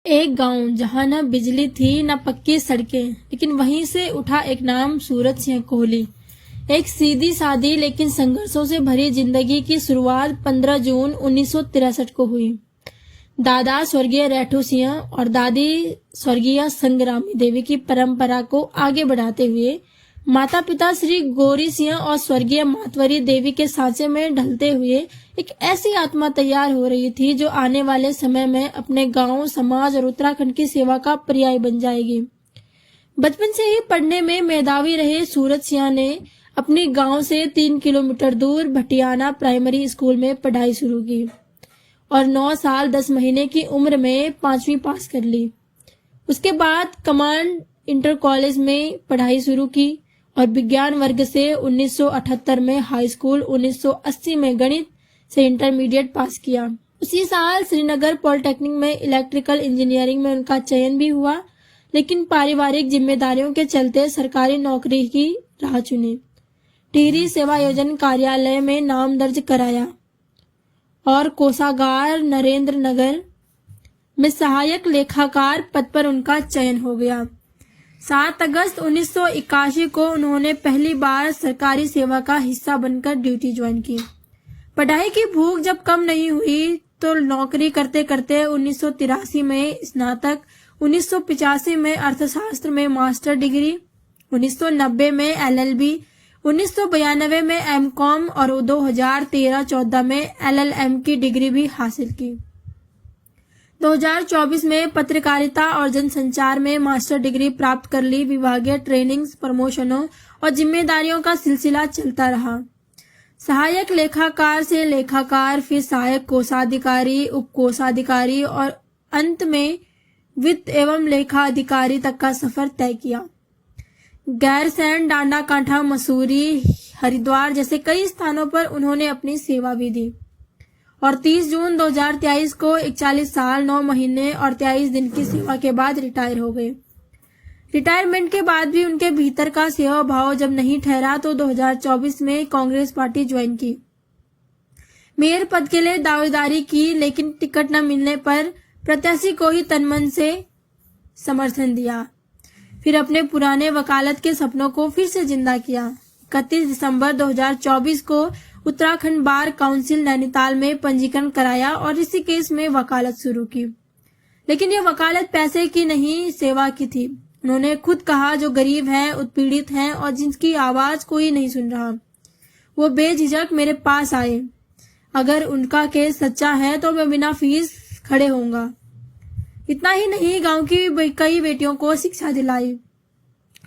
एक गांव जहां न बिजली थी न पक्की सड़कें, लेकिन वहीं से उठा एक नाम, सूरत सिंह कोहली। एक सीधी सादी लेकिन संघर्षों से भरी जिंदगी की शुरुआत 15 जून 1963 को हुई। दादा स्वर्गीय रैठू सिंह और दादी स्वर्गीय संग्रामी देवी की परंपरा को आगे बढ़ाते हुए माता पिता श्री गौरी सिंह और स्वर्गीय मातवरी देवी के सांचे में ढलते हुए एक ऐसी आत्मा तैयार हो रही थी जो आने वाले समय में अपने गांव, समाज और उत्तराखंड की सेवा का पर्याय बन जाएगी। बचपन से ही पढ़ने में मेधावी रहे सूरत सिंह ने अपने गांव से 3 किलोमीटर दूर भटियाना प्राइमरी स्कूल में पढ़ाई शुरू की और 9 साल 10 महीने की उम्र में 5वीं पास कर ली। उसके बाद कमांड इंटर कॉलेज में पढ़ाई शुरू की और विज्ञान वर्ग से 1978 में हाई स्कूल, 1980 में गणित से इंटरमीडिएट पास किया। उसी साल श्रीनगर पॉलिटेक्निक में इलेक्ट्रिकल इंजीनियरिंग में उनका चयन भी हुआ, लेकिन पारिवारिक जिम्मेदारियों के चलते सरकारी नौकरी की राह चुनी। टिहरी सेवा योजन कार्यालय में नाम दर्ज कराया और कोषागार नरेंद्र नगर में सहायक लेखाकार पद पर उनका चयन हो गया। 7 अगस्त 1981 को उन्होंने पहली बार सरकारी सेवा का हिस्सा बनकर ड्यूटी ज्वाइन की। पढ़ाई की भूख जब कम नहीं हुई तो नौकरी करते करते 1983 में स्नातक, 1985 में अर्थशास्त्र में मास्टर डिग्री, 1990 में LLB, 1992 में MCOM और 2013-14 में LLM की डिग्री भी हासिल की। 2024 में पत्रकारिता और जनसंचार में मास्टर डिग्री प्राप्त कर ली। विभागीय ट्रेनिंग्स, प्रमोशनों और जिम्मेदारियों का सिलसिला चलता रहा। सहायक लेखाकार से लेखाकार, फिर सहायक कोषाधिकारी, उप कोषाधिकारी और अंत में वित्त एवं लेखा अधिकारी तक का सफर तय किया। गैरसैंण, डांडा कांठा, मसूरी, हरिद्वार जैसे कई स्थानों पर उन्होंने अपनी सेवा भी दी और 30 जून 2023 को 41 साल 9 महीने और 23 दिन की सेवा के बाद रिटायर हो गए। रिटायरमेंट के बाद भी उनके भीतर का सेवा भाव जब नहीं ठहरा तो 2024 में कांग्रेस पार्टी ज्वाइन की। मेयर पद के लिए दावेदारी की, लेकिन टिकट न मिलने पर प्रत्याशी को ही तनमन से समर्थन दिया। फिर अपने पुराने वकालत के सपनों को फिर से जिंदा किया। 31 दिसंबर 2024 को उत्तराखंड बार काउंसिल नैनीताल में पंजीकरण कराया और इसी केस में वकालत शुरू की। लेकिन यह वकालत पैसे की नहीं, सेवा की थी। उन्होंने खुद कहा, जो गरीब हैं, उत्पीड़ित हैं और जिनकी आवाज कोई नहीं सुन रहा, वो बेझिझक मेरे पास आए। अगर उनका केस सच्चा है तो मैं बिना फीस खड़े होऊंगा। इतना ही नहीं, गांव की कई बेटियों को शिक्षा दिलाई,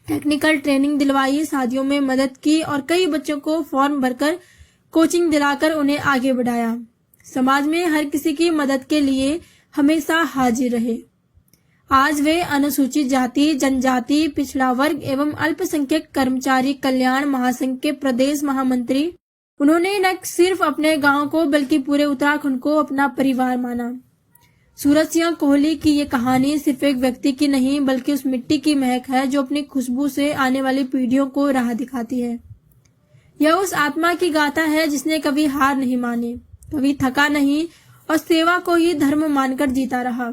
टेक्निकल ट्रेनिंग दिलवाई, शादियों में मदद की और कई बच्चों को फॉर्म भरकर कोचिंग दिलाकर उन्हें आगे बढ़ाया। समाज में हर किसी की मदद के लिए हमेशा हाजिर रहे। आज वे अनुसूचित जाति, जनजाति, पिछड़ा वर्ग एवं अल्पसंख्यक कर्मचारी कल्याण महासंघ के प्रदेश महामंत्री। उन्होंने न सिर्फ अपने गांव को बल्कि पूरे उत्तराखंड को अपना परिवार माना। सूरत सिंह कोहली की ये कहानी सिर्फ एक व्यक्ति की नहीं बल्कि उस मिट्टी की महक है जो अपनी खुशबू से आने वाली पीढ़ियों को राह दिखाती है। यह उस आत्मा की गाथा है जिसने कभी हार नहीं मानी, कभी थका नहीं और सेवा को ही धर्म मानकर जीता रहा।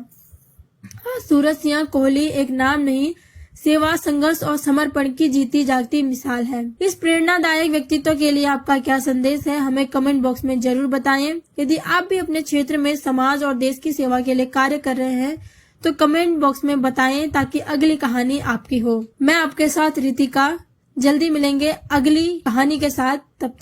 सूरत सिंह कोहली एक नाम नहीं, सेवा, संघर्ष और समर्पण की जीती जागती मिसाल है। इस प्रेरणादायक व्यक्तित्व के लिए आपका क्या संदेश है, हमें कमेंट बॉक्स में जरूर बताएं। यदि आप भी अपने क्षेत्र में समाज और देश की सेवा के लिए कार्य कर रहे हैं तो कमेंट बॉक्स में बताएं ताकि अगली कहानी आपकी हो। मैं आपके साथ रितिका, जल्दी मिलेंगे अगली कहानी के साथ। तब